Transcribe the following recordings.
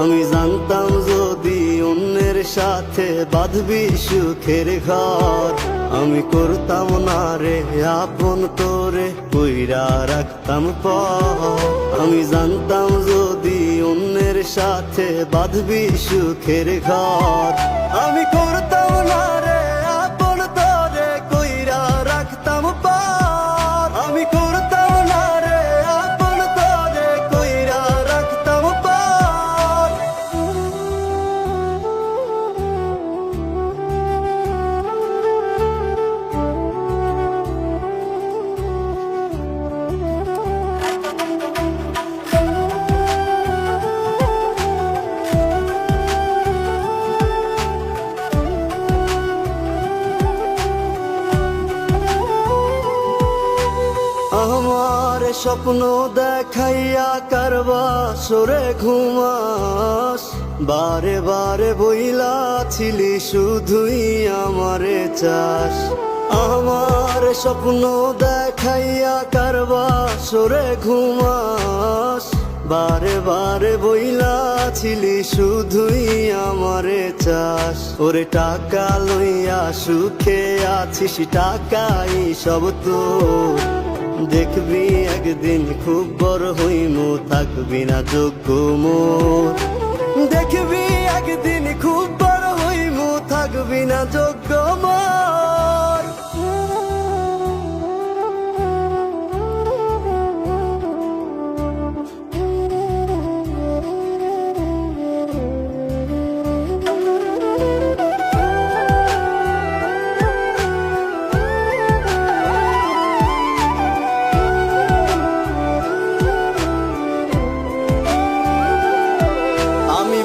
আমি জানতাম যদি অন্যের সাথে বাঁধবি সুখের ঘর, আমি করতাম না রে আপন তোরে কইরা রাখতাম পর। আমি জানতাম যদি অন্যের সাথে বাঁধবি সুখের ঘর, আমি করতাম না রে আপন তোরে কইরা রাখতাম পর। আমি করতাম না রে আপন তোরে কইরা রাখতাম পর। আমার স্বপ্ন দেখাইয়া কারবা সরে ঘুমাস, বারে বারে বইলা ছিলি শুধুই আমারে চাস। আমার স্বপ্ন দেখাইয়া কারবা সরে ঘুমাস, বারে বারে বইলা ছিলি শুধুই আমারে চাস। ওরে টাকা লইয়া সুখে আছিস, টাকাই সব তো দেখবি একদিন খুব বড় হইমু, থাকবি না যোগ্য মোর। দেখবি একদিন খুব বড় হইমু, থাকবি না যোগ্য মোর।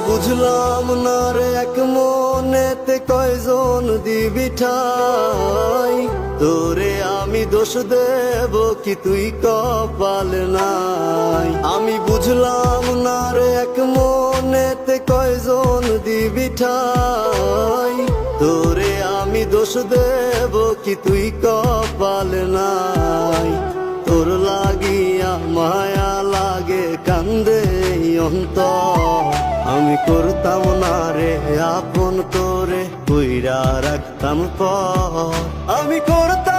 বুঝলাম না রে এক মনেতে কয়জন দিবি ঠাই, তোরে আমি দোষ দেব কি তুই কপাল নাই। আমি বুঝলাম না রে এক মনেতে কয়জন দিবি ঠাই, তোরে আমি দোষ দেব কি তুই কপাল নাই। তোর লাগিয়া মায়া লাগে কান্দে অন্তর, আমি করতাম না রে আপন তোরে কইরা রাখতাম পর। আমি করতাম